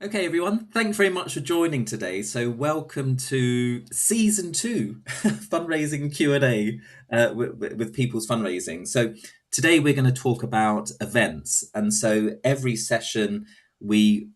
Okay, everyone, thanks very much for joining today. So, welcome to season two, fundraising Q&A with People's Fundraising. So, today we're going to talk about events. And so, every session we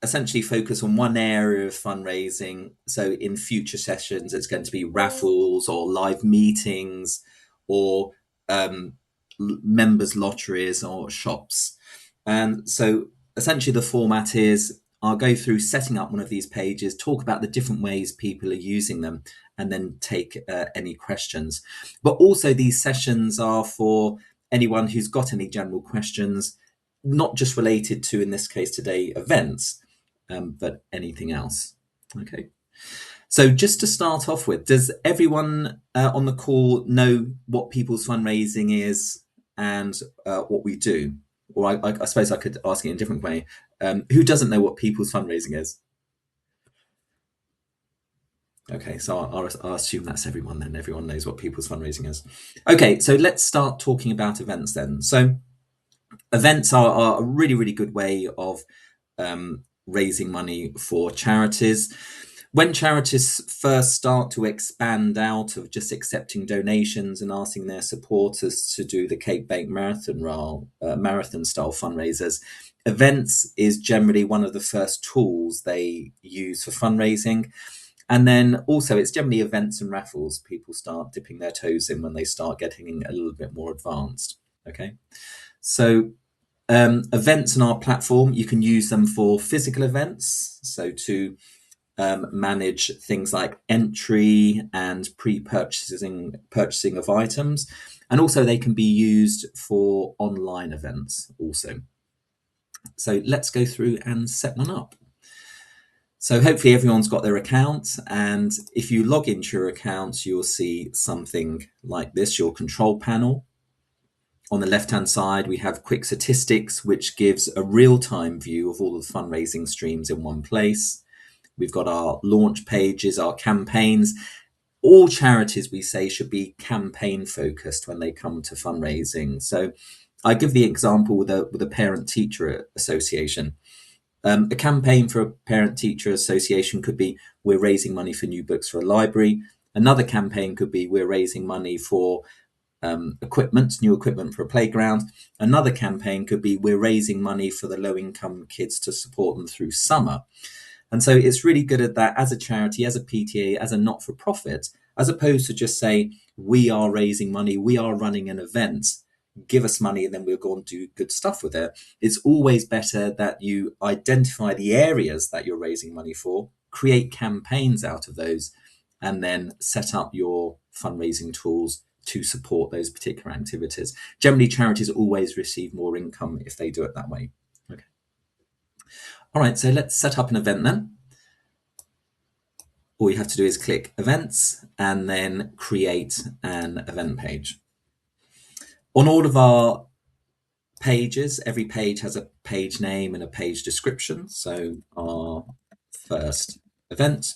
essentially focus on one area of fundraising. So, in future sessions, it's going to be raffles or live meetings or um, members' lotteries or shops. And so, essentially, the format is I'll go through setting up one of these pages, talk about the different ways people are using them, and then take any questions. But also, these sessions are for anyone who's got any general questions, not just related to, in this case today, events, but anything else. Okay. So just to start off with, does everyone on the call know what People's Fundraising is and what we do? Or I suppose I could ask it in a different way. Who doesn't know what People's Fundraising is? Okay, so I'll assume that's everyone then. Everyone knows what People's Fundraising is. Okay, so let's start talking about events then. So events are a really, really good way of raising money for charities. When charities first start to expand out of just accepting donations and asking their supporters to do the Cape Bank marathon style fundraisers, events is generally one of the first tools they use for fundraising. And then also, it's generally events and raffles people start dipping their toes in when they start getting a little bit more advanced. Okay, so events on our platform, you can use them for physical events, so to manage things like entry and purchasing of items, and also they can be used for online events also. So let's go through and set one up. So hopefully everyone's got their account, and if you log into your account, you'll see something like this, your control panel. On the left-hand side, we have quick statistics, which gives a real-time view of all the fundraising streams in one place. We've got our launch pages, our campaigns. All charities, we say, should be campaign focused when they come to fundraising. So I give the example with a parent-teacher association. A campaign for a parent-teacher association could be, we're raising money for new books for a library. Another campaign could be, we're raising money for new equipment for a playground. Another campaign could be, we're raising money for the low-income kids to support them through summer. And so it's really good at that as a charity, as a PTA, as a not-for-profit, as opposed to just say, we are raising money, we are running an event, give us money and then we'll go and do good stuff with it. It's always better that you identify the areas that you're raising money for, create campaigns out of those, and then set up your fundraising tools to support those particular activities. Generally, charities always receive more income if they do it that way. Okay. All right, so let's set up an event then. All you have to do is click events and then create an event page. On all of our pages, every page has a page name and a page description. So our first event.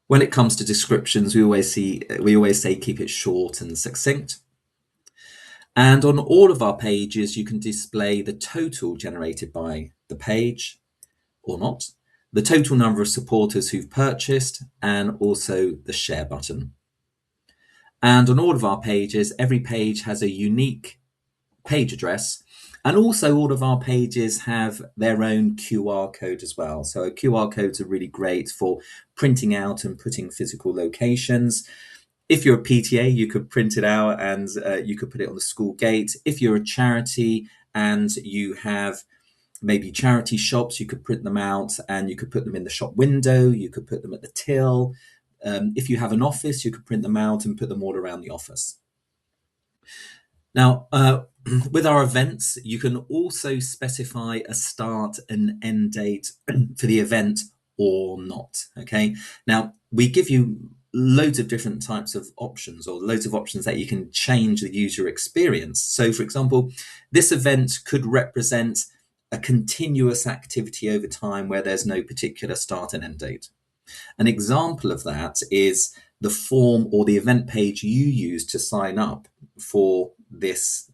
When it comes to descriptions, we always say keep it short and succinct. And on all of our pages, you can display the total generated by the page or not, the total number of supporters who've purchased, and also the share button. And on all of our pages, every page has a unique page address, and also all of our pages have their own QR code as well. So QR codes are really great for printing out and putting physical locations. If you're a PTA, you could print it out and you could put it on the school gate. If you're a charity and you have maybe charity shops, you could print them out and you could put them in the shop window, you could put them at the till. If you have an office, you could print them out and put them all around the office. Now, with our events, you can also specify a start and end date for the event or not. Okay. Now, we give you loads of different types of options, or loads of options that you can change the user experience. So, for example, this event could represent a continuous activity over time where there's no particular start and end date. An example of that is the form or the event page you use to sign up for this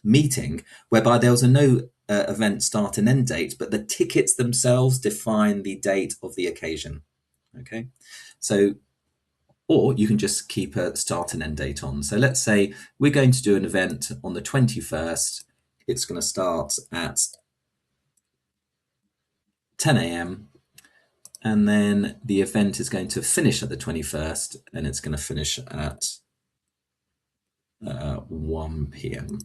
meeting, whereby there was no event start and end date, but the tickets themselves define the date of the occasion. Okay, so or you can just keep a start and end date on. So let's say we're going to do an event on the 21st. It's going to start at 10 a.m. and then the event is going to finish at the 21st, and it's going to finish at 1 p.m.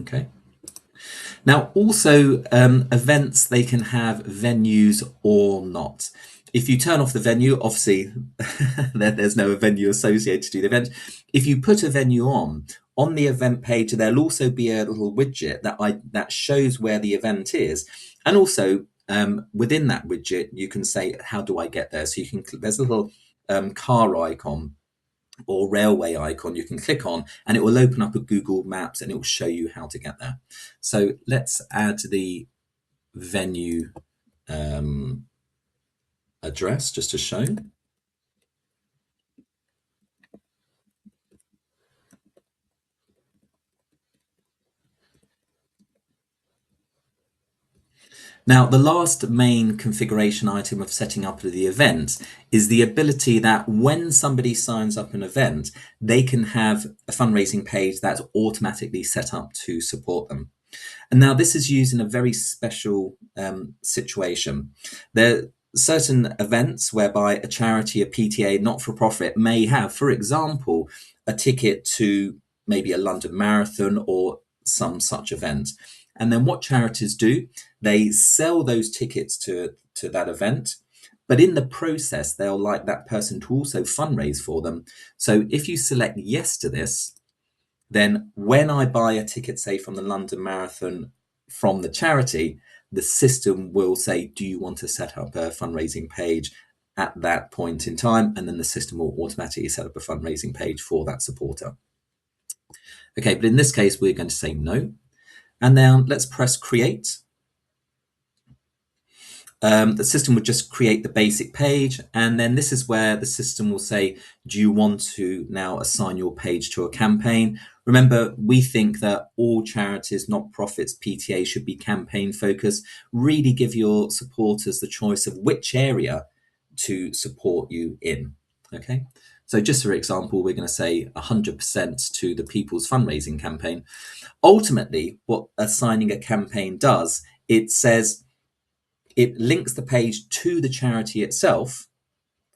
Okay. Now, also, events, they can have venues or not. If you turn off the venue, obviously, there's no venue associated to the event. If you put a venue on the event page, there'll also be a little widget that shows where the event is. And also, within that widget, you can say, how do I get there? So you can, there's a little car icon or railway icon you can click on, and it will open up a Google Maps and it will show you how to get there. So let's add the venue address just to show. Now, the last main configuration item of setting up the event is the ability that when somebody signs up an event, they can have a fundraising page that's automatically set up to support them. And now this is used in a very special situation. There are certain events whereby a charity, a PTA, not-for-profit may have, for example, a ticket to maybe a London Marathon or some such event. And then what charities do, they sell those tickets to that event. But in the process, they'll like that person to also fundraise for them. So if you select yes to this, then when I buy a ticket, say from the London Marathon from the charity, the system will say, do you want to set up a fundraising page at that point in time? And then the system will automatically set up a fundraising page for that supporter. Okay, but in this case, we're going to say no. And now let's press create. The system would just create the basic page, and then this is where the system will say, do you want to now assign your page to a campaign? Remember, we think that all charities, not profits, PTA should be campaign focused. Really give your supporters the choice of which area to support you in. Okay, so just for example, we're going to say 100% to the People's Fundraising Campaign. Ultimately, what assigning a campaign does, it says, it links the page to the charity itself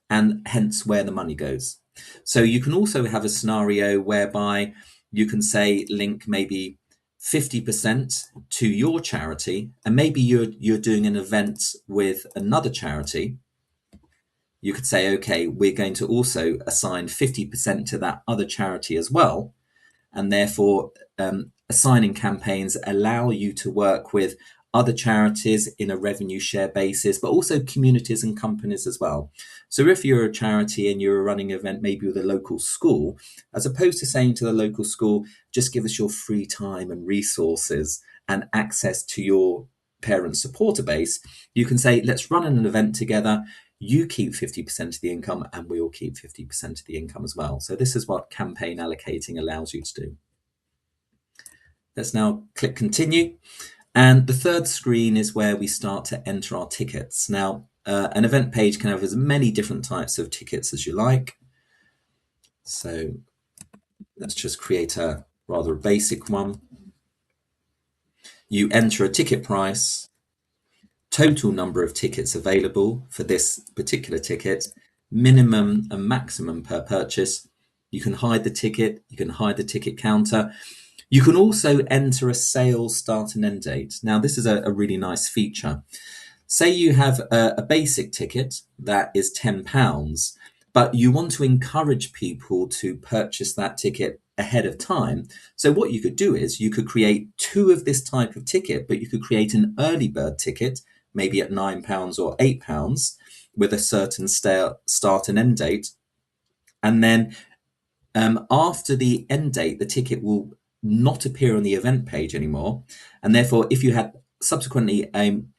and hence where the money goes. So you can also have a scenario whereby you can say link maybe 50% to your charity, and maybe you're doing an event with another charity. You could say, okay, we're going to also assign 50% to that other charity as well. And therefore, assigning campaigns allow you to work with other charities in a revenue share basis, but also communities and companies as well. So if you're a charity and you're running an event maybe with a local school, as opposed to saying to the local school, just give us your free time and resources and access to your parent supporter base, you can say, let's run an event together. You keep 50% of the income and we'll keep 50% of the income as well. So this is what campaign allocating allows you to do. Let's now click continue. And the third screen is where we start to enter our tickets. Now, an event page can have as many different types of tickets as you like. So let's just create a rather basic one. You enter a ticket price, total number of tickets available for this particular ticket, minimum and maximum per purchase. You can hide the ticket, you can hide the ticket counter. You can also enter a sales start and end date. Now, this is a really nice feature. Say you have a basic ticket that is £10, but you want to encourage people to purchase that ticket ahead of time. So what you could do is you could create two of this type of ticket, but you could create an early bird ticket, maybe at £9 or £8, with a certain start and end date. And then after the end date, the ticket will not appear on the event page anymore. And therefore, if you had subsequently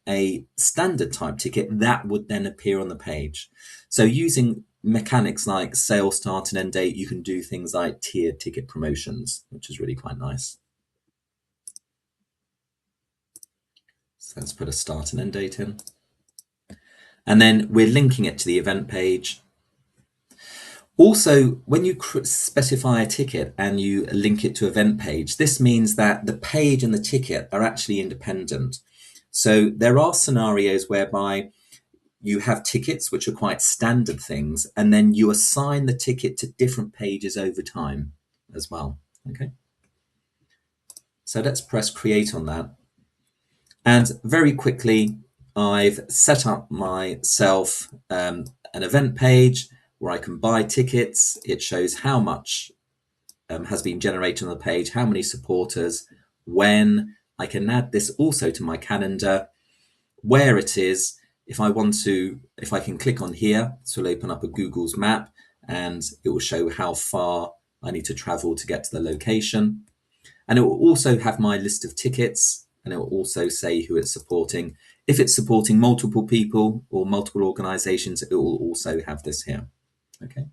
a standard type ticket, that would then appear on the page. So using mechanics like sale start and end date, you can do things like tiered ticket promotions, which is really quite nice. So let's put a start and end date in. And then we're linking it to the event page. Also, when you specify a ticket and you link it to event page, this means that the page and the ticket are actually independent. So there are scenarios whereby you have tickets, which are quite standard things, and then you assign the ticket to different pages over time as well. Okay. So let's press create on that. And very quickly, I've set up myself an event page where I can buy tickets. It shows how much has been generated on the page, how many supporters, when. I can add this also to my calendar, where it is. If I can click on here, this will open up a Google's map and it will show how far I need to travel to get to the location. And it will also have my list of tickets, and it will also say who it's supporting. If it's supporting multiple people or multiple organizations, it will also have this here. Okay.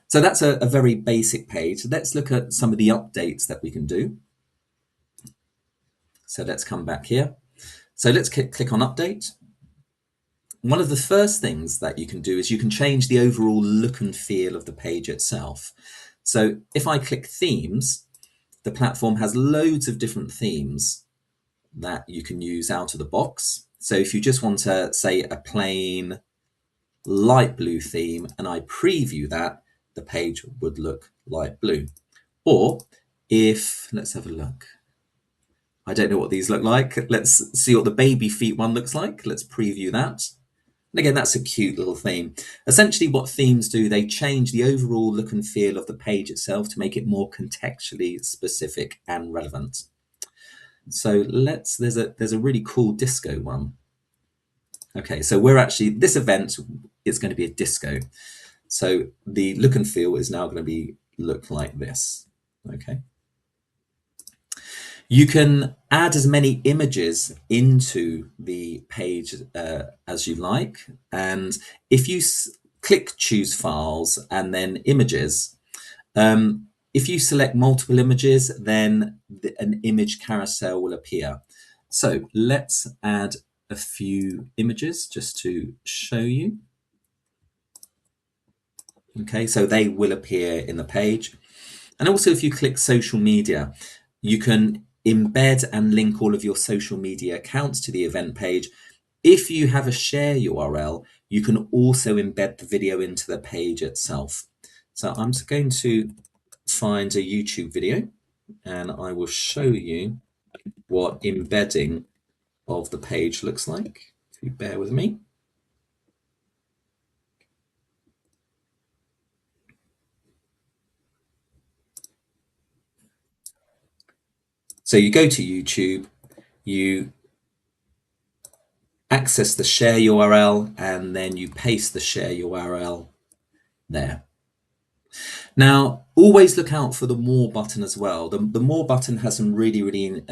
So that's a very basic page. Let's look at some of the updates that we can do. So let's come back here. So let's click on update. One of the first things that you can do is you can change the overall look and feel of the page itself. So if I click themes, the platform has loads of different themes that you can use out of the box. So if you just want to say a plain light blue theme and I preview that, the page would look light blue. Or if, let's have a look. I don't know what these look like. Let's see what the baby feet one looks like. Let's preview that. And again, that's a cute little theme. Essentially what themes do, they change the overall look and feel of the page itself to make it more contextually specific and relevant. So there's a really cool disco one. Okay, so this event is going to be a disco. So the look and feel is now going to look like this. Okay. You can add as many images into the page as you like. And if you click choose files and then images, if you select multiple images, then an image carousel will appear. So let's add a few images just to show you. Okay, so they will appear in the page. And also if you click social media, you can embed and link all of your social media accounts to the event page. If you have a share URL, you can also embed the video into the page itself. So I'm just going to find a YouTube video and I will show you what embedding of the page looks like. If you bear with me. So you go to YouTube, you access the share URL, and then you paste the share URL there. Now, always look out for the More button as well. The More button has some really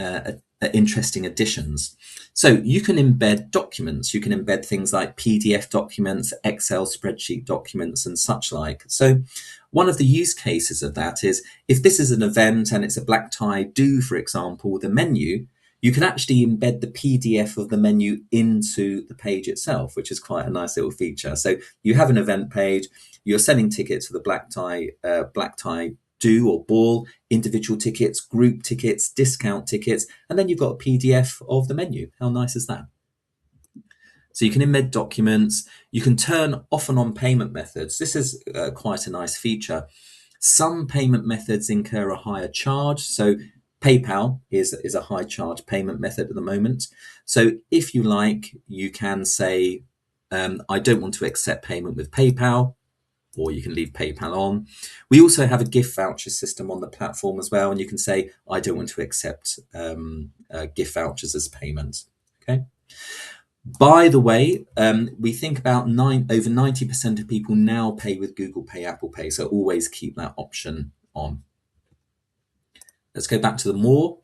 interesting additions. So you can embed documents. You can embed things like PDF documents, Excel spreadsheet documents, and such like. So one of the use cases of that is if this is an event and it's a black tie do, for example, with a menu, you can actually embed the PDF of the menu into the page itself, which is quite a nice little feature. So you have an event page, you're selling tickets for the black tie do or ball, individual tickets, group tickets, discount tickets, and then you've got a PDF of the menu. How nice is that? So you can embed documents, you can turn off and on payment methods. This is quite a nice feature. Some payment methods incur a higher charge. So PayPal is a high charge payment method at the moment. So if you like, you can say, I don't want to accept payment with PayPal, or you can leave PayPal on. We also have a gift voucher system on the platform as well. And you can say, I don't want to accept gift vouchers as payment. Okay. By the way, we think about over 90% of people now pay with Google Pay, Apple Pay. So always keep that option on. Let's go back to the More.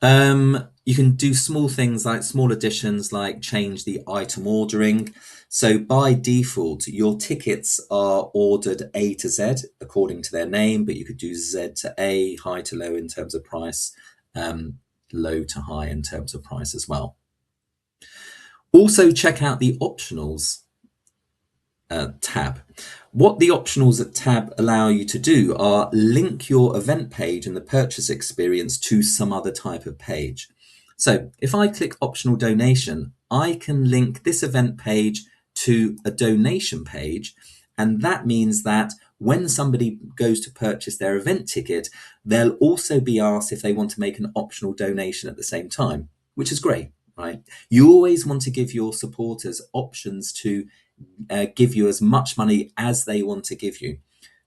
You can do small things like small additions, like change the item ordering. So by default, your tickets are ordered A to Z according to their name, but you could do Z to A, high to low in terms of price, low to high in terms of price as well. Also, check out the optionals tab. What the optionals tab allow you to do are link your event page and the purchase experience to some other type of page. So if I click optional donation, I can link this event page to a donation page. And that means that when somebody goes to purchase their event ticket, they'll also be asked if they want to make an optional donation at the same time, which is great, right? You always want to give your supporters options to give you as much money as they want to give you.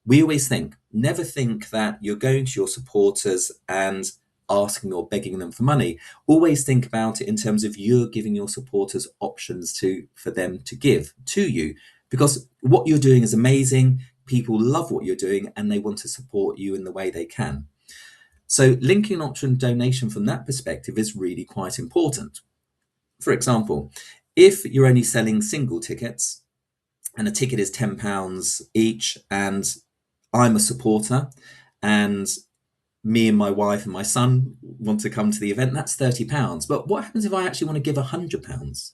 We always never think that you're going to your supporters and asking or begging them for money. Always think about it in terms of you're giving your supporters options for them to give to you, because what you're doing is amazing. People love what you're doing and they want to support you in the way they can. So linking option donation from that perspective is really quite important. For example, if you're only selling single tickets, and a ticket is £10 each, and I'm a supporter, and me and my wife and my son want to come to the event, that's £30. But what happens if I actually want to give £100?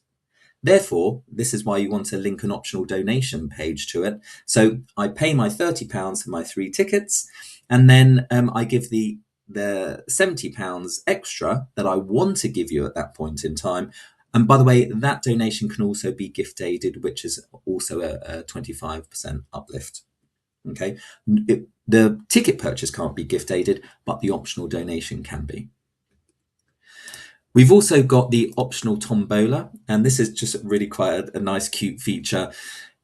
Therefore, this is why you want to link an optional donation page to it. So I pay my £30 for my 3 tickets, and then I give the £70 extra that I want to give you at that point in time. And by the way, that donation can also be gift aided, which is also a 25% uplift. Okay, the ticket purchase can't be gift aided, but the optional donation can be. We've also got the optional tombola, and this is just really quite a nice, cute feature.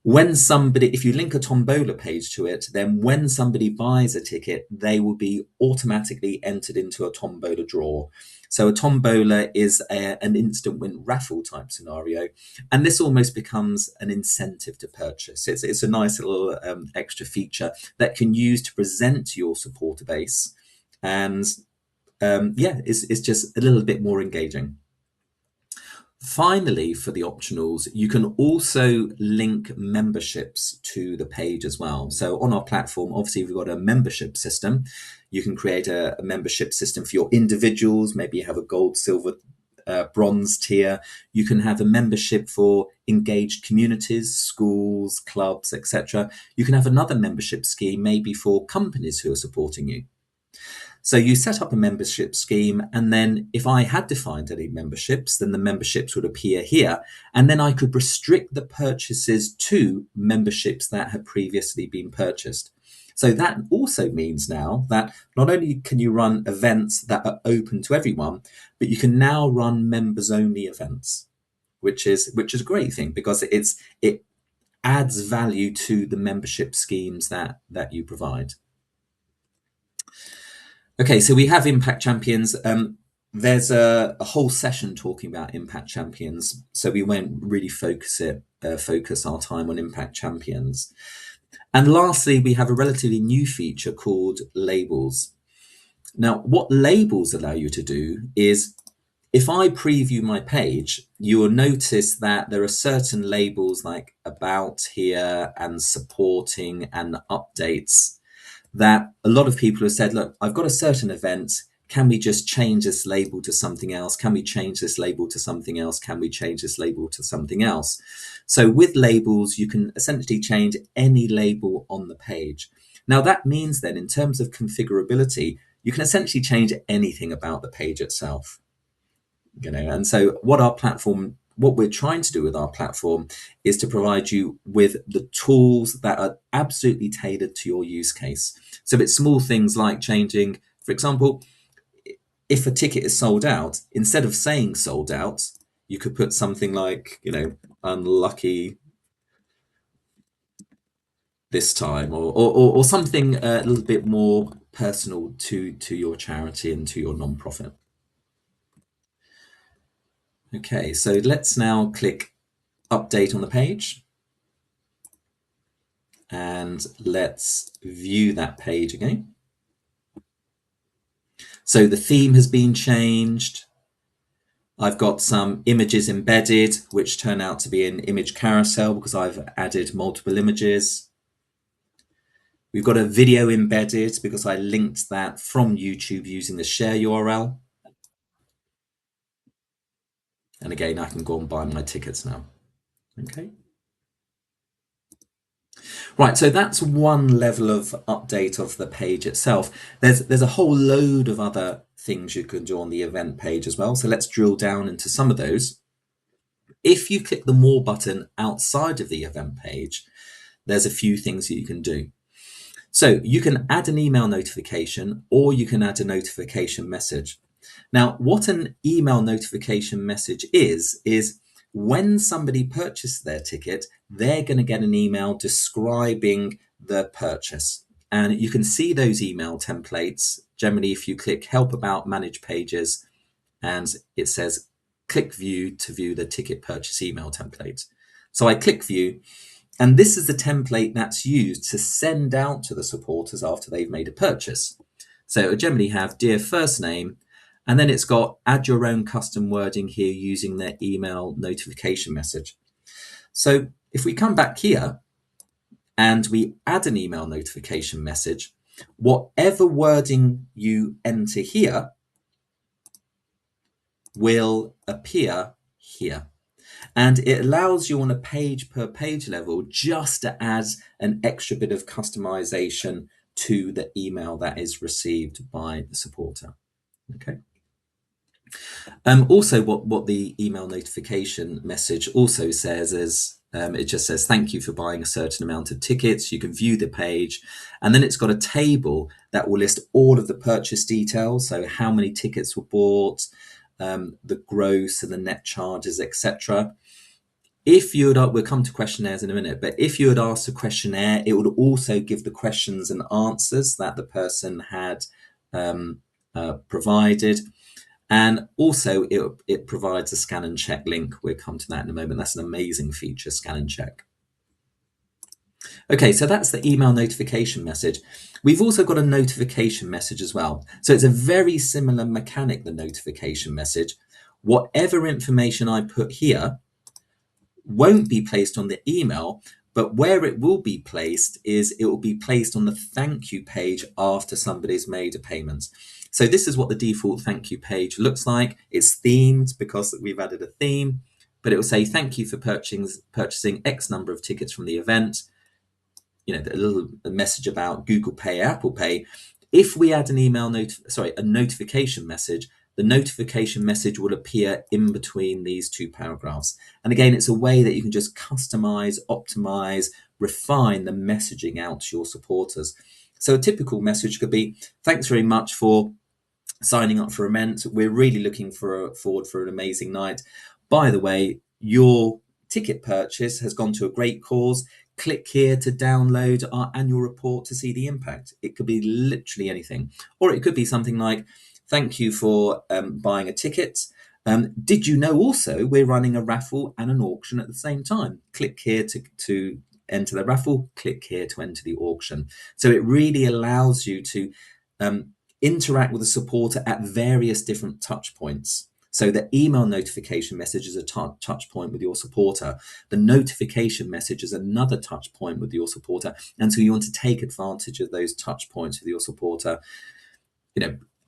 When somebody, if you link a tombola page to it, then when somebody buys a ticket, they will be automatically entered into a tombola draw. So a tombola is an instant win raffle type scenario, and this almost becomes an incentive to purchase. It's a nice little extra feature that can use to present to your supporter base, and it's just a little bit more engaging. Finally, for the optionals, you can also link memberships to the page as well. So on our platform, obviously, we've got a membership system. You can create a membership system for your individuals. Maybe you have a gold, silver, bronze tier. You can have a membership for engaged communities, schools, clubs, etc. You can have another membership scheme maybe for companies who are supporting you. So you set up a membership scheme, and then if I had defined any memberships, then the memberships would appear here. And then I could restrict the purchases to memberships that had previously been purchased. So that also means now that not only can you run events that are open to everyone, but you can now run members only events, which is a great thing, because it adds value to the membership schemes that you provide. Okay, so we have Impact Champions. There's a whole session talking about Impact Champions, so we won't really focus our time on Impact Champions. And lastly, we have a relatively new feature called labels. Now, what labels allow you to do is, if I preview my page, you will notice that there are certain labels like about here and supporting and updates that a lot of people have said, look, I've got a certain event. Can we just change this label to something else? Can we change this label to something else? Can we change this label to something else? So with labels, you can essentially change any label on the page. Now that means then, in terms of configurability, you can essentially change anything about the page itself. And so what we're trying to do with our platform is to provide you with the tools that are absolutely tailored to your use case. So it's small things like changing, for example, if a ticket is sold out, instead of saying sold out, you could put something like, unlucky this time, or something a little bit more personal to your charity and to your nonprofit. Okay, so let's now click update on the page, and let's view that page again. So the theme has been changed. I've got some images embedded, which turn out to be an image carousel because I've added multiple images. We've got a video embedded because I linked that from YouTube using the share URL. And again, I can go and buy my tickets now. Okay. Right, so that's one level of update of the page itself. There's a whole load of other things you can do on the event page as well. So let's drill down into some of those. If you click the More button outside of the event page, there's a few things that you can do. So you can add an email notification, or you can add a notification message. Now, what an email notification message is when somebody purchases their ticket, they're going to get an email describing the purchase. And you can see those email templates. Generally, if you click Help About Manage Pages, and it says click View to view the ticket purchase email template. So I click View, and this is the template that's used to send out to the supporters after they've made a purchase. So it would generally have Dear First Name, and then it's got add your own custom wording here using their email notification message. So if we come back here and we add an email notification message, whatever wording you enter here will appear here. And it allows you on a page per page level just to add an extra bit of customization to the email that is received by the supporter. Okay. Also, what the email notification message also says is it just says, thank you for buying a certain amount of tickets. You can view the page. And then it's got a table that will list all of the purchase details. So how many tickets were bought, the gross and the net charges, etc. If you would, we'll come to questionnaires in a minute, but if you had asked a questionnaire, it would also give the questions and answers that the person had provided. And also it provides a scan and check link. We'll come to that in a moment. That's an amazing feature, scan and check. Okay, so that's the email notification message. We've also got a notification message as well. So it's a very similar mechanic, the notification message. Whatever information I put here won't be placed on the email, but where it will be placed is it will be placed on the thank you page after somebody's made a payment. So this is what the default thank you page looks like. It's themed because we've added a theme, but it will say thank you for purchasing X number of tickets from the event. You know, a little message about Google Pay, Apple Pay. If we add an a notification message, the notification message will appear in between these two paragraphs. And again, it's a way that you can just customize, optimize, refine the messaging out to your supporters. So a typical message could be, thanks very much for signing up for an event. We're really looking forward for an amazing night. By the way, your ticket purchase has gone to a great cause. Click here to download our annual report to see the impact. It could be literally anything. Or it could be something like, thank you for buying a ticket. Did you know also we're running a raffle and an auction at the same time? Click here to enter the raffle, click here to enter the auction. So it really allows you to interact with the supporter at various different touch points. So the email notification message is a touch point with your supporter. The notification message is another touch point with your supporter. And so you want to take advantage of those touch points with your supporter,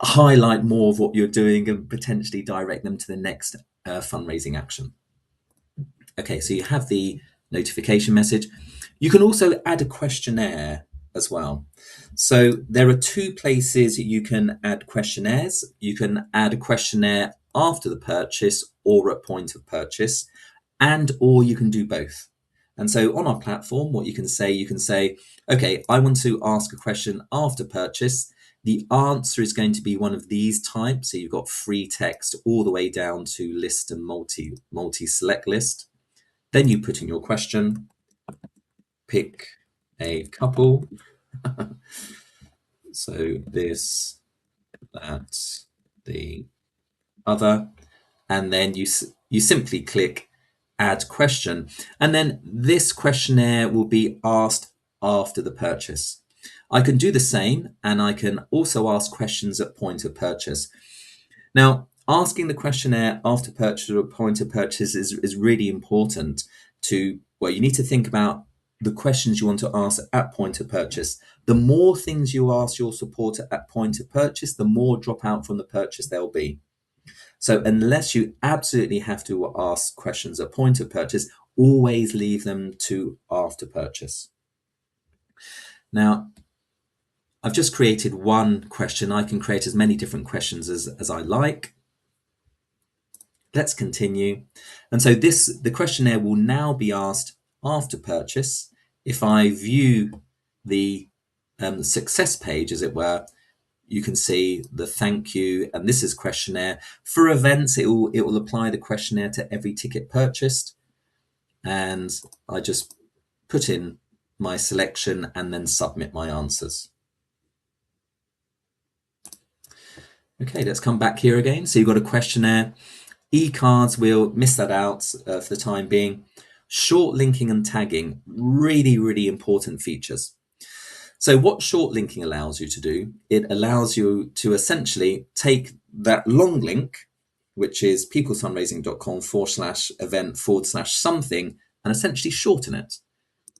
highlight more of what you're doing and potentially direct them to the next fundraising action. Okay, so you have the notification message. You can also add a questionnaire as well. So there are two places you can add questionnaires. You can add a questionnaire after the purchase or at point of purchase, or you can do both. And so on our platform, what you can say, okay, I want to ask a question after purchase. The answer is going to be one of these types. So you've got free text all the way down to list and multi-select list. Then you put in your question, pick a couple. So this, that, the other, and then you simply click add question, and then this questionnaire will be asked after the purchase. I can do the same, and I can also ask questions at point of purchase. Now, asking the questionnaire after purchase or point of purchase is really important you need to think about the questions you want to ask at point of purchase. The more things you ask your supporter at point of purchase, the more drop out from the purchase there'll be. So unless you absolutely have to ask questions at point of purchase, always leave them to after purchase. Now, I've just created one question. I can create as many different questions as I like. Let's continue. And so the questionnaire will now be asked after purchase. If I view the success page, as it were, you can see the thank you, and this is questionnaire. For events, it will apply the questionnaire to every ticket purchased. And I just put in my selection and then submit my answers. Okay, let's come back here again. So you've got a questionnaire. E-cards, we'll miss that out for the time being. Short linking and tagging, really, really important features. So what short linking allows you to do, it allows you to essentially take that long link, which is peoplesfundraising.com/event/something, and essentially shorten it.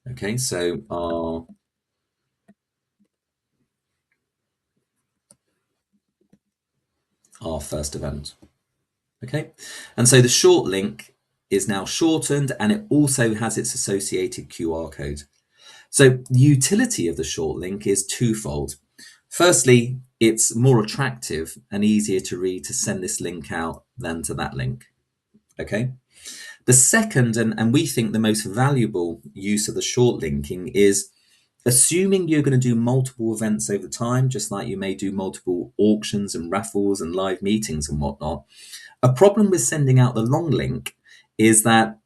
Okay, so our first event. Okay, and so the short link is now shortened, and it also has its associated QR code. So the utility of the short link is twofold. Firstly, it's more attractive and easier to read to send this link out than to that link. Okay. The second, and we think the most valuable use of the short linking is assuming you're going to do multiple events over time, just like you may do multiple auctions and raffles and live meetings and whatnot. A problem with sending out the long link is that,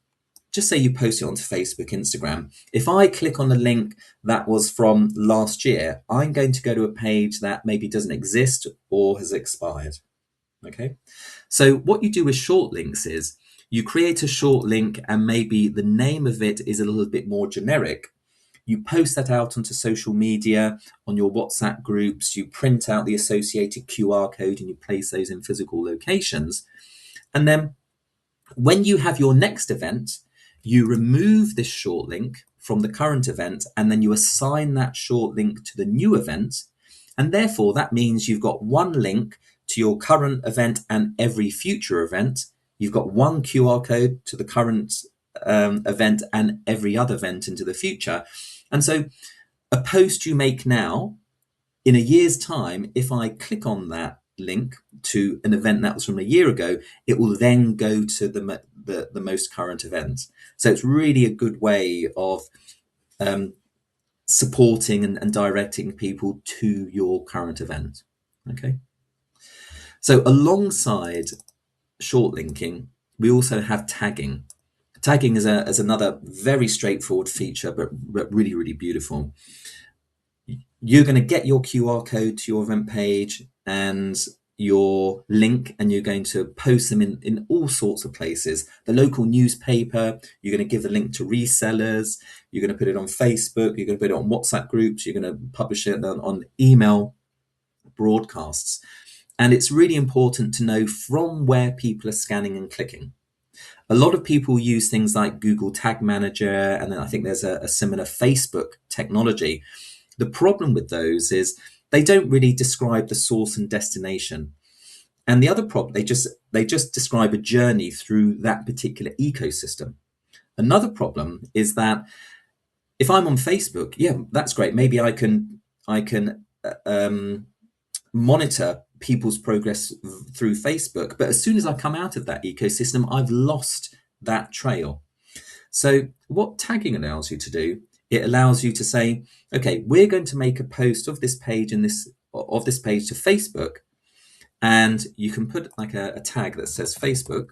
just say you post it onto Facebook, Instagram. If I click on the link that was from last year, I'm going to go to a page that maybe doesn't exist or has expired. Okay. So what you do with short links is you create a short link and maybe the name of it is a little bit more generic. You post that out onto social media, on your WhatsApp groups, you print out the associated QR code and you place those in physical locations. And then when you have your next event, you remove this short link from the current event and then you assign that short link to the new event. And therefore, that means you've got one link to your current event and every future event. You've got one QR code to the current event and every other event into the future. And so a post you make now, in a year's time, if I click on that link to an event that was from a year ago, it will then go to the most current event. So it's really a good way of supporting and directing people to your current event. Okay. So alongside short linking, we also have tagging. Tagging is another very straightforward feature, but really, really beautiful. You're going to get your QR code to your event page and your link, and you're going to post them in all sorts of places. The local newspaper, you're going to give the link to resellers, you're going to put it on Facebook, you're going to put it on WhatsApp groups, you're going to publish it on email broadcasts. And it's really important to know from where people are scanning and clicking. A lot of people use things like Google Tag Manager, and then I think there's a similar Facebook technology. The problem with those is they don't really describe the source and destination. And the other problem, they just describe a journey through that particular ecosystem. Another problem is that if I'm on Facebook, yeah, that's great. Maybe I can monitor people's progress through Facebook. But as soon as I come out of that ecosystem, I've lost that trail. So what tagging allows you to do, it allows you to say, okay, we're going to make a post of this page and of this page to Facebook. And you can put like a tag that says Facebook.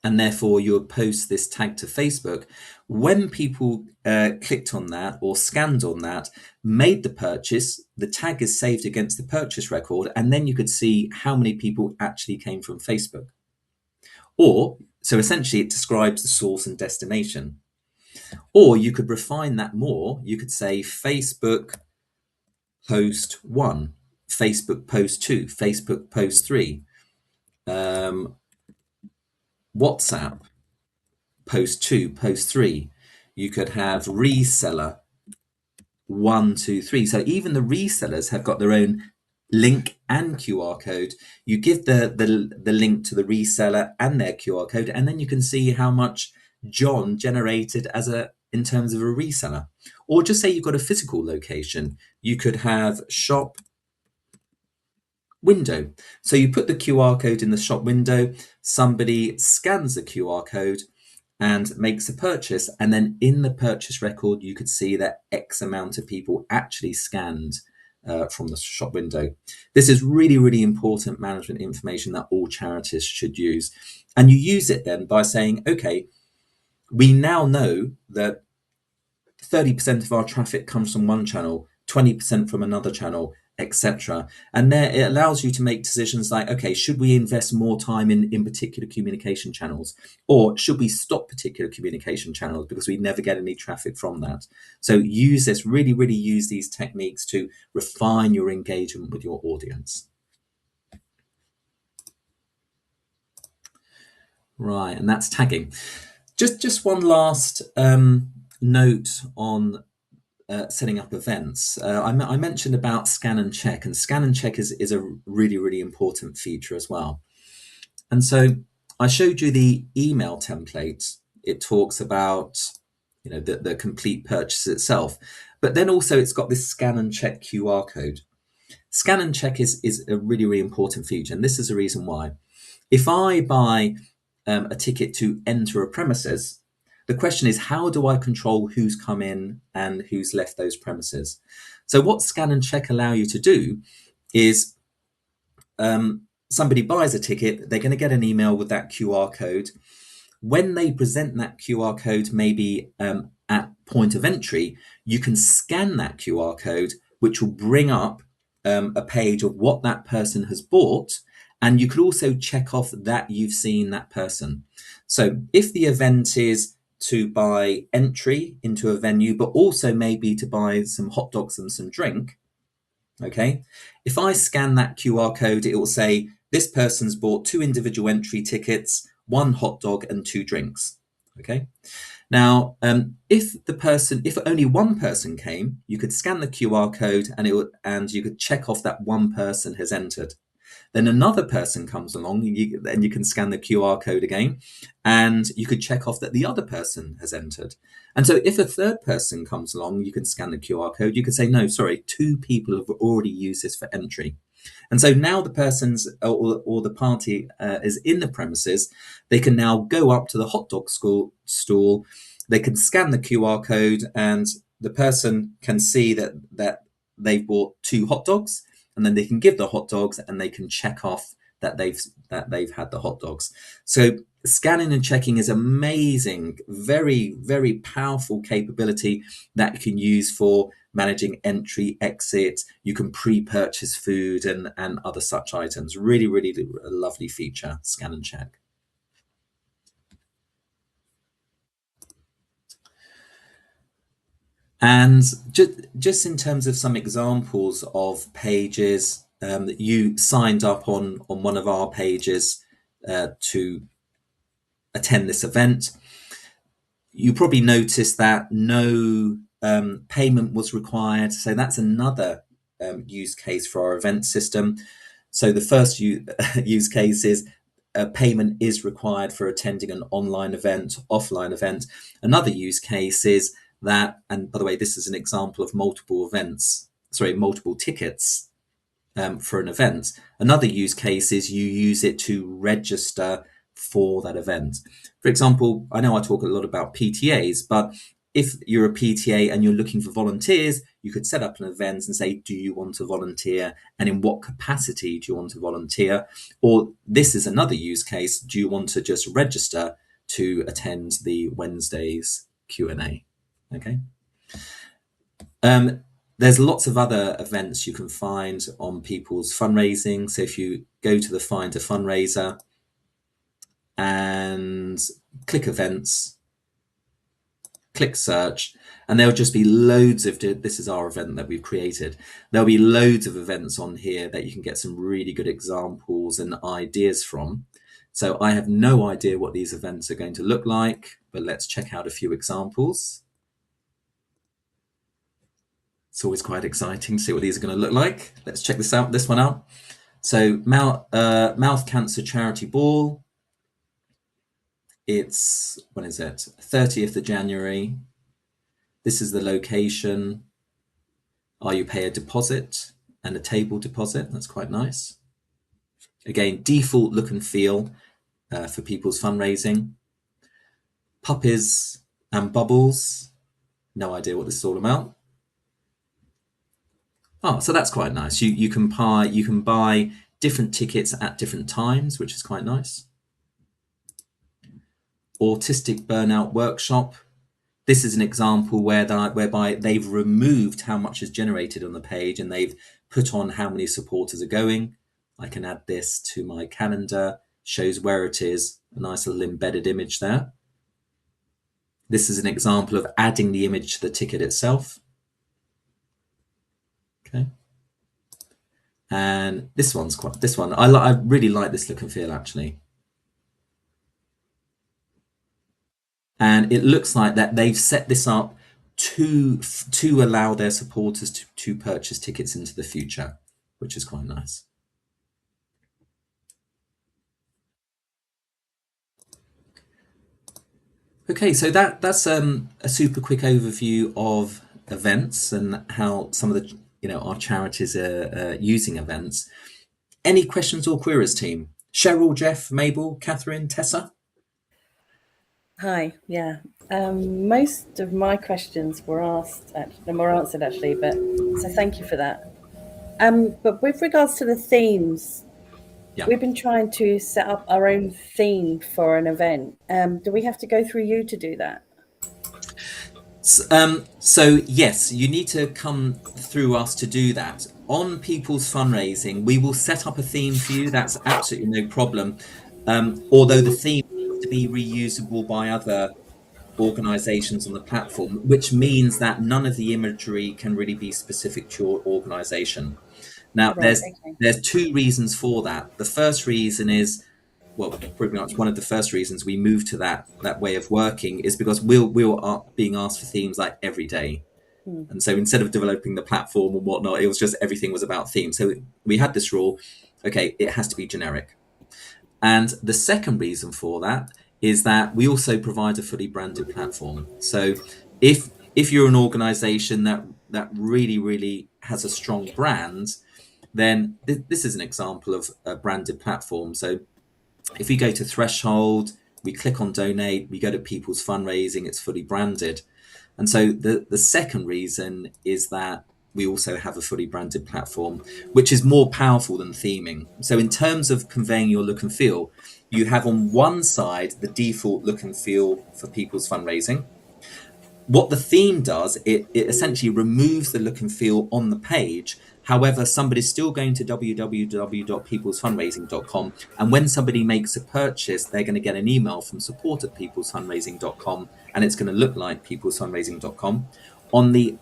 And therefore you'll post this tag to Facebook. When people clicked on that or scanned on that, made the purchase, the tag is saved against the purchase record, and then you could see how many people actually came from Facebook. Or, so essentially it describes the source and destination. Or you could refine that more. You could say Facebook post 1, Facebook post 2, Facebook post 3, WhatsApp post 2, post 3. You could have reseller 1, 2, 3. So even the resellers have got their own link and QR code. You give the link to the reseller and their QR code, and then you can see how much John generated in terms of a reseller. Or just say you've got a physical location. You could have shop window. So you put the QR code in the shop window, somebody scans the QR code and makes a purchase, and then in the purchase record you could see that X amount of people actually scanned from the shop window. This is really, really important management information that all charities should use. And you use it then by saying, okay, we now know that 30% of our traffic comes from one channel, 20% from another channel, etc. And there it allows you to make decisions like, okay, should we invest more time in particular communication channels, or should we stop particular communication channels because we never get any traffic from that? So use this, really, really use these techniques to refine your engagement with your audience. Right, and that's tagging. Just one last note on setting up events. I mentioned about scan and check, and scan and check is a really, really important feature as well. And so I showed you the email template. It talks about the complete purchase itself, but then also it's got this scan and check QR code. Scan and check is a really, really important feature, and this is the reason why. If I buy a ticket to enter a premises, the question is, how do I control who's come in and who's left those premises? So what scan and check allow you to do is somebody buys a ticket, they're going to get an email with that QR code. When they present that QR code, maybe at point of entry, you can scan that QR code, which will bring up a page of what that person has bought. And you could also check off that you've seen that person. So if the event is to buy entry into a venue, but also maybe to buy some hot dogs and some drink, okay, if I scan that QR code, it will say this person's bought 2 individual entry tickets, 1 hot dog and 2 drinks. Okay. Now, if only one person came, you could scan the QR code and you could check off that one person has entered. Then another person comes along, and you can scan the QR code again, and you could check off that the other person has entered. And so if a third person comes along, you can scan the QR code. You could say, no, sorry, 2 people have already used this for entry. And so now the person's or the party is in the premises, they can now go up to the hot dog stall, they can scan the QR code, and the person can see that they've bought 2 hot dogs, and then they can give the hot dogs and they can check off that they've had the hot dogs. So scanning and checking is amazing, very, very powerful capability that you can use for managing entry, exit. You can pre-purchase food and other such items. Really, really a lovely feature, scan and check. And just in terms of some examples of pages that you signed up on one of our pages to attend this event, you probably noticed that no payment was required. So that's another use case for our event system. So the first use case is payment is required for attending an online event, offline event. Another use case is that, and by the way, this is an example of multiple tickets for an event. Another use case is you use it to register for that event. For example, I know I talk a lot about PTAs, but if you're a PTA and you're looking for volunteers, you could set up an event and say, do you want to volunteer? And in what capacity do you want to volunteer? Or this is another use case. Do you want to just register to attend the Wednesday's Q&A? Okay. There's lots of other events you can find on people's fundraising. So if you go to the Find a Fundraiser and click events, click search, and there'll just be loads of, this is our event that we've created. There'll be loads of events on here that you can get some really good examples and ideas from. So I have no idea what these events are going to look like, but let's check out a few examples. It's always quite exciting to see what these are going to look like. Let's check this one out. So mouth cancer charity ball. It's, when is it? 30th of January. This is the location. You pay a deposit and a table deposit. That's quite nice. Again, default look and feel for people's fundraising. Puppies and bubbles. No idea what this is all about. Oh, so that's quite nice. You can buy different tickets at different times, which is quite nice. Autistic burnout workshop. This is an example whereby they've removed how much is generated on the page and they've put on how many supporters are going. I can add this to my calendar, shows where it is, a nice little embedded image there. This is an example of adding the image to the ticket itself. Okay. And this one, I really like this look and feel actually. And it looks like that they've set this up to allow their supporters to purchase tickets into the future, which is quite nice. Okay, so that's a super quick overview of events and how some of the our charities are using events. Any questions or queries, team? Cheryl, Jeff, Mabel, Catherine, Tessa? Hi, yeah. Most of my questions were answered actually, but so thank you for that. But with regards to the themes, Yeah. we've been trying to set up our own theme for an event. Do we have to go through you to do that? So yes, you need to come through us to do that. On People's Fundraising, we will set up a theme for you. That's absolutely no problem. Although the theme has to be reusable by other organizations on the platform, which means that none of the imagery can really be specific to your organization. Now, Right, okay. there's two reasons for that. The first reason is, well, pretty much one of the first reasons we moved to that way of working is because we were being asked for themes like every day. Hmm. And so instead of developing the platform and whatnot, it was just everything was about themes. So we had this rule, okay, it has to be generic. And the second reason for that is that we also provide a fully branded platform. So if you're an organization that really has a strong brand, then this is an example of a branded platform. So if we go to Threshold, we click on donate, we go to People's Fundraising, it's fully branded. And so the second reason is that we also have a fully branded platform, which is more powerful than theming. So in terms of conveying your look and feel, you have on one side the default look and feel for People's Fundraising. What the theme does, it essentially removes the look and feel on the page. However, somebody's still going to www.peoplesfundraising.com. And when somebody makes a purchase, they're going to get an email from support@peoplesfundraising.com, and it's going to look like peoplesfundraising.com. On the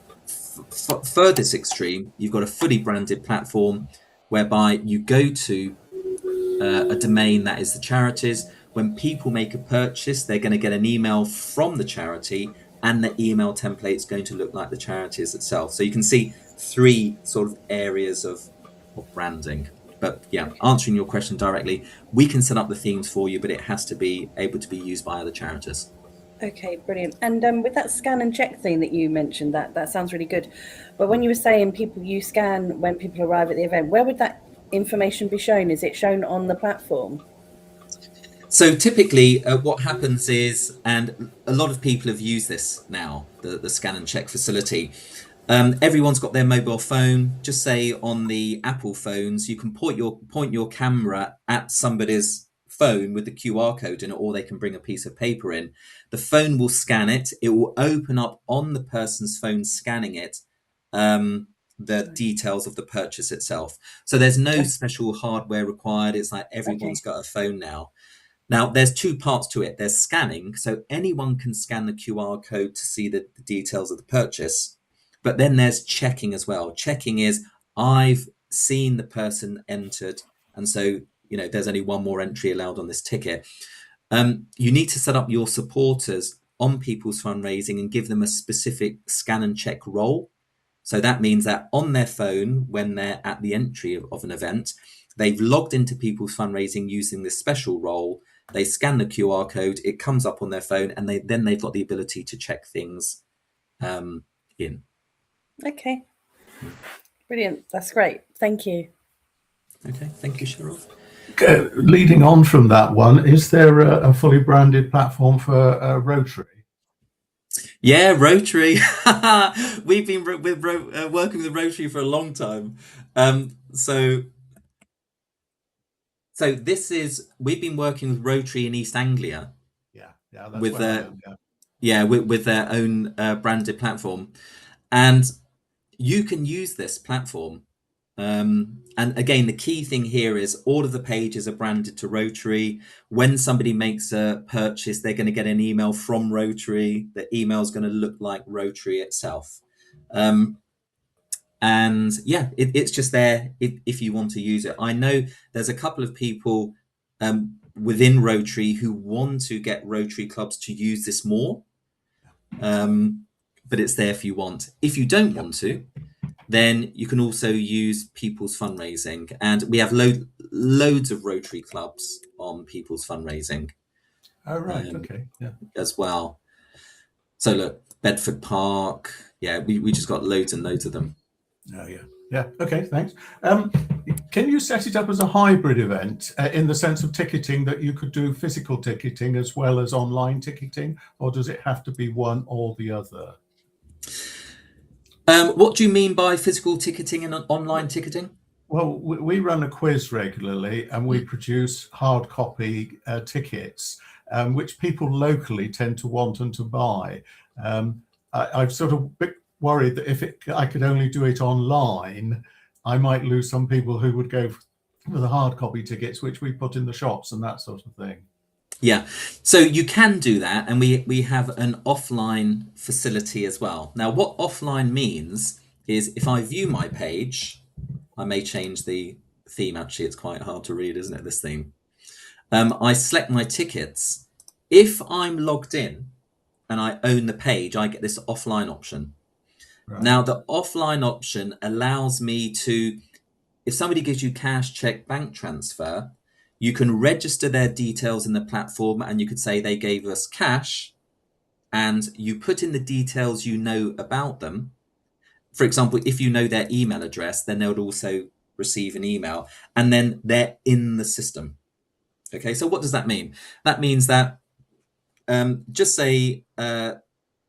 furthest extreme, you've got a fully branded platform whereby you go to a domain that is the charities. When people make a purchase, they're going to get an email from the charity, and the email template is going to look like the charities itself. So you can see three sort of areas of branding. But yeah, answering your question directly, we can set up the themes for you, but it has to be able to be used by other charities. Okay, brilliant. And with that scan and check thing that you mentioned, that sounds really good. But when you were saying you scan when people arrive at the event, where would that information be shown? Is it shown on the platform? So typically, what happens is, and a lot of people have used this now, the scan and check facility. Everyone's got their mobile phone. Just say on the Apple phones, you can point your camera at somebody's phone with the QR code in it, or they can bring a piece of paper in. The phone will scan it. It will open up on the person's phone scanning it, the Right. details of the purchase itself. So there's no Okay. special hardware required. It's like everyone's Okay. got a phone now. Now, there's two parts to it. There's scanning, so anyone can scan the QR code to see the details of the purchase. But then there's checking as well. Checking is, I've seen the person entered, and so there's only one more entry allowed on this ticket. You need to set up your supporters on People's Fundraising and give them a specific scan and check role. So that means that on their phone, when they're at the entry of an event, they've logged into People's Fundraising using this special role. They scan the QR code, it comes up on their phone, and they've got the ability to check things in. Okay. Brilliant. That's great. Thank you. Okay, thank you, Cheryl. Leading on from that one, is there a fully branded platform for Rotary? Yeah, Rotary. We've been working with Rotary for a long time. So we've been working with Rotary in East Anglia. Yeah, that's with where I their am, with their own branded platform, and you can use this platform. And again, the key thing here is all of the pages are branded to Rotary. When somebody makes a purchase, they're going to get an email from Rotary. The email is going to look like Rotary itself. And yeah, it's just there if you want to use it. I know there's a couple of people within Rotary who want to get Rotary clubs to use this more. But it's there if you want. If you don't want to, then you can also use People's Fundraising, and we have loads of Rotary clubs on People's Fundraising. Oh, right. Okay. Yeah. As well. So look, Bedford Park. Yeah, we just got loads and loads of them. Oh, yeah. Yeah. Okay. Thanks. Can you set it up as a hybrid event in the sense of ticketing, that you could do physical ticketing as well as online ticketing, or does it have to be one or the other? What do you mean by physical ticketing and online ticketing? Well, we run a quiz regularly, and we produce hard copy tickets, which people locally tend to want and to buy. I'm sort of a bit worried that if I could only do it online, I might lose some people who would go for the hard copy tickets, which we put in the shops and that sort of thing. Yeah, so you can do that, and we have an offline facility as well. Now, what offline means is if I view my page, I may change the theme. Actually, it's quite hard to read, isn't it, this theme? I select my tickets. If I'm logged in and I own the page, I get this offline option. Right. Now, the offline option allows me to, if somebody gives you cash, check, bank transfer, you can register their details in the platform, and you could say they gave us cash, and you put in the details you know about them. For example, if you know their email address, then they would also receive an email, and then they're in the system. Okay, so what does that mean? That means that just say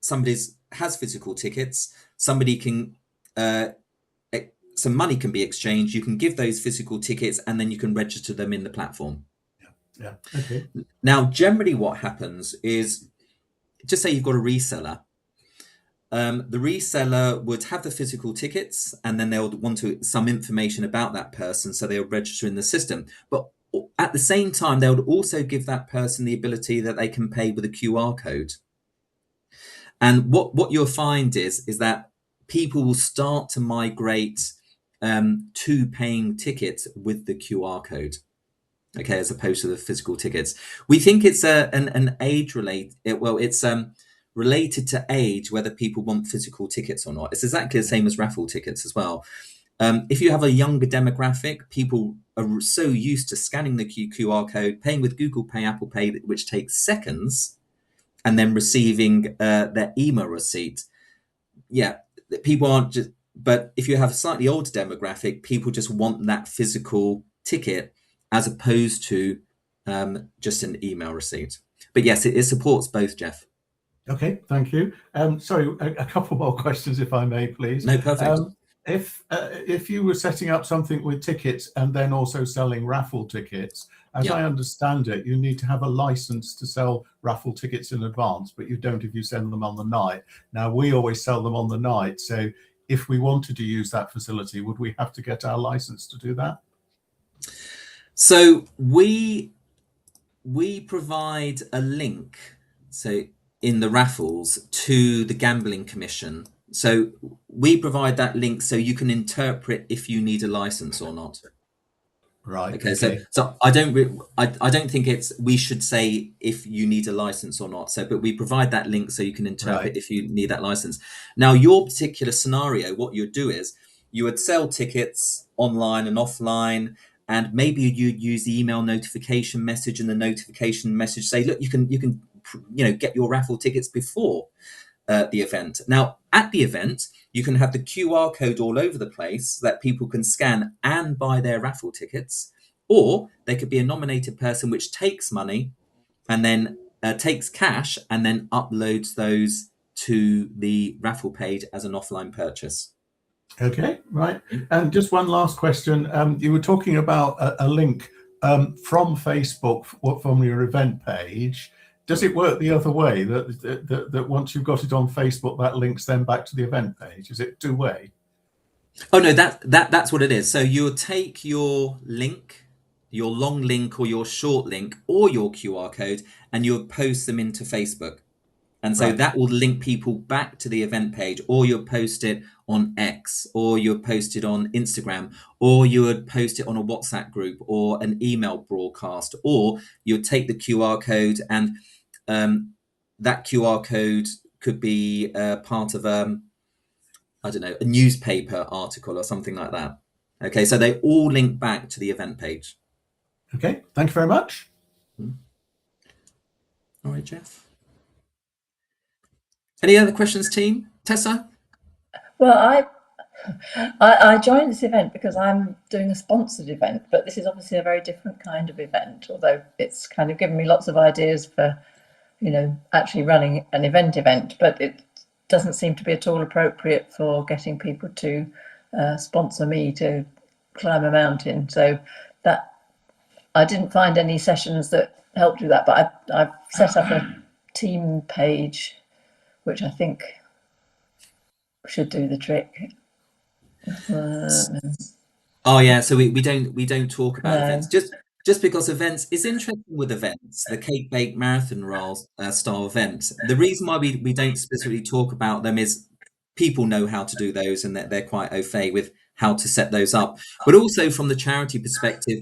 somebody has physical tickets, somebody can some money can be exchanged. You can give those physical tickets, and then you can register them in the platform. Yeah. Okay. Now, generally, what happens is, just say you've got a reseller. The reseller would have the physical tickets, and then they'll want some information about that person, so they'll register in the system. But at the same time, they would also give that person the ability that they can pay with a QR code. And what you'll find is that people will start to migrate to paying tickets with the QR code, okay, as opposed to the physical tickets. We think it's an age related. It's related to age, whether people want physical tickets or not. It's exactly the same as raffle tickets as well. If you have a younger demographic, people are so used to scanning the QR code, paying with Google Pay, Apple Pay, which takes seconds, and then receiving their email receipt. Yeah, people aren't just. But if you have a slightly older demographic, people just want that physical ticket as opposed to just an email receipt. But yes, it supports both, Jeff. Okay, thank you. Sorry, a couple more questions, if I may, please. No, perfect. If you were setting up something with tickets and then also selling raffle tickets, as I understand it, you need to have a license to sell raffle tickets in advance, but you don't if you send them on the night. Now, we always sell them on the night, so if we wanted to use that facility, would we have to get our license to do that? So we provide a link, so in the raffles, to the Gambling Commission. So we provide that link so you can interpret if you need a license or not. Right. Okay, Okay. so I don't think we should say if you need a license or not. So, but we provide that link so you can interpret Right. if you need that license. Now, your particular scenario, what you'd do is you would sell tickets online and offline, and maybe you'd use the email notification message, and the notification message say, look, you can get your raffle tickets before the event. Now, at the event, you can have the QR code all over the place that people can scan and buy their raffle tickets, or there could be a nominated person which takes money and then takes cash and then uploads those to the raffle page as an offline purchase. Okay. Right. And just one last question. You were talking about a link from Facebook from your event page. Does it work the other way, that once you've got it on Facebook, that links then back to the event page? Is it two-way? Oh no, that's what it is. So you'll take your link, your long link or your short link or your QR code, and you'll post them into Facebook. And so Right. that will link people back to the event page, or you'll post it on X, or you'll post it on Instagram, or you would post it on a WhatsApp group or an email broadcast, or you'd take the QR code and that QR code could be part of I don't know, a newspaper article or something like that. Okay, so they all link back to the event page. Okay. Thank you very much. All right, Jeff. Any other questions, team? Tessa? Well, I joined this event because I'm doing a sponsored event, but this is obviously a very different kind of event, although it's kind of given me lots of ideas for, actually running an event, but it doesn't seem to be at all appropriate for getting people to sponsor me to climb a mountain. So that I didn't find any sessions that helped with that, but I've set up a team page, which I think should do the trick. Oh yeah, so we don't talk about No. events just because events is interesting with events, the cake bake marathon style events. The reason why we don't specifically talk about them is people know how to do those and that they're quite au fait with how to set those up. But also from the charity perspective,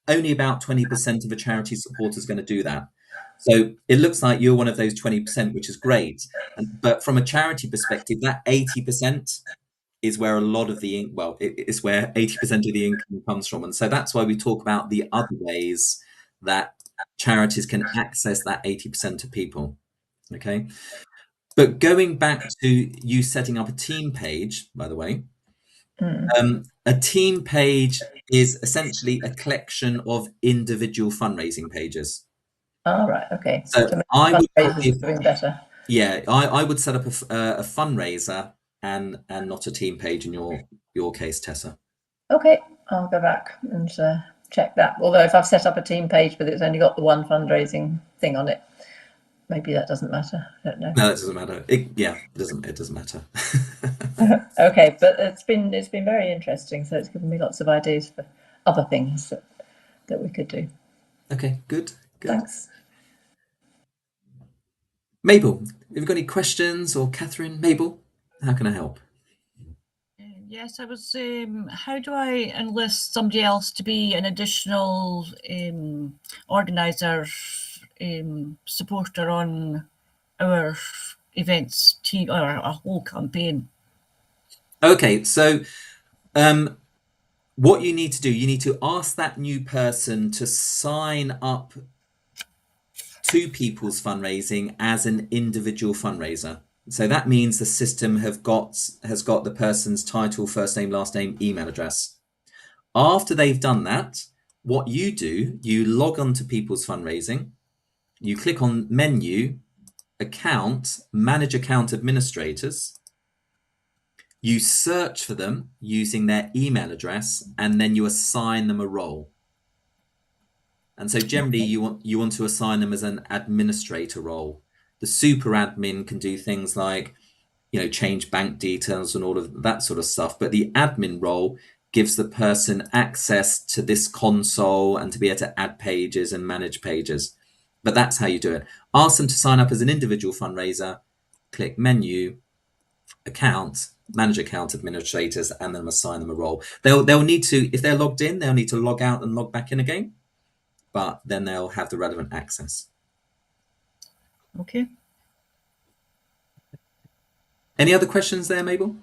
only about 20% of a charity supporter is going to do that. So it looks like you're one of those 20%, which is great. But from a charity perspective, that 80% is where a lot of it's where 80% of the income comes from. And so that's why we talk about the other ways that charities can access that 80% of people. Okay. But going back to you setting up a team page, by the way, a team page is essentially a collection of individual fundraising pages. Oh, right. Okay. So I would probably, doing better. Yeah, I would set up a fundraiser and not a team page in your case, Tessa. Okay, I'll go back and check that. Although if I've set up a team page but it's only got the one fundraising thing on it, maybe that doesn't matter. I don't know. No, that doesn't matter. It doesn't matter. Okay, but it's been very interesting. So it's given me lots of ideas for other things that we could do. Okay, good. Thanks. Mabel, have you got any questions, or Catherine? Mabel, how can I help? Yes, I was. How do I enlist somebody else to be an additional organizer, supporter on our events team or a whole campaign? Okay, so what you need to do, you need to ask that new person to sign up to People's Fundraising as an individual fundraiser. So that means the system has got the person's title, first name, last name, email address. After they've done that, what you do, you log on to People's Fundraising, you click on menu, account, manage account administrators, you search for them using their email address, and then you assign them a role. And so generally you want to assign them as an administrator role. The super admin can do things like, change bank details and all of that sort of stuff. But the admin role gives the person access to this console and to be able to add pages and manage pages. But that's how you do it. Ask them to sign up as an individual fundraiser, click menu, account, manage account administrators, and then assign them a role. They'll need to, if they're logged in, they'll need to log out and log back in again, but then they'll have the relevant access. Okay. Any other questions there, Mabel?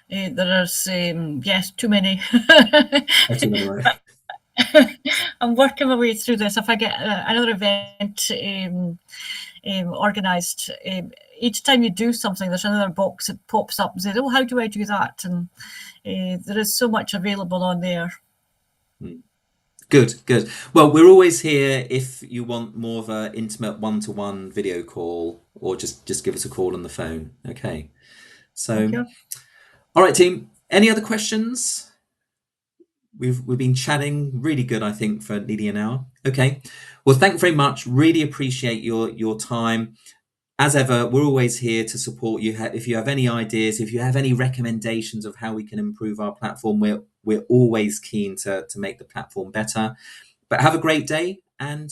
There's yes, too many. Anyway. I'm working my way through this. If I get another event organised, each time you do something, there's another box that pops up and says, "Oh, how do I do that?" And there is so much available on there. Good. Well, we're always here if you want more of an intimate one-to-one video call, or just give us a call on the phone. Okay. So, all right, team. Any other questions? We've been chatting really good, I think, for nearly an hour. Okay. Well, thank you very much. Really appreciate your time. As ever, we're always here to support you. If you have any ideas, if you have any recommendations of how we can improve our platform, we're always keen to make the platform better. But have a great day and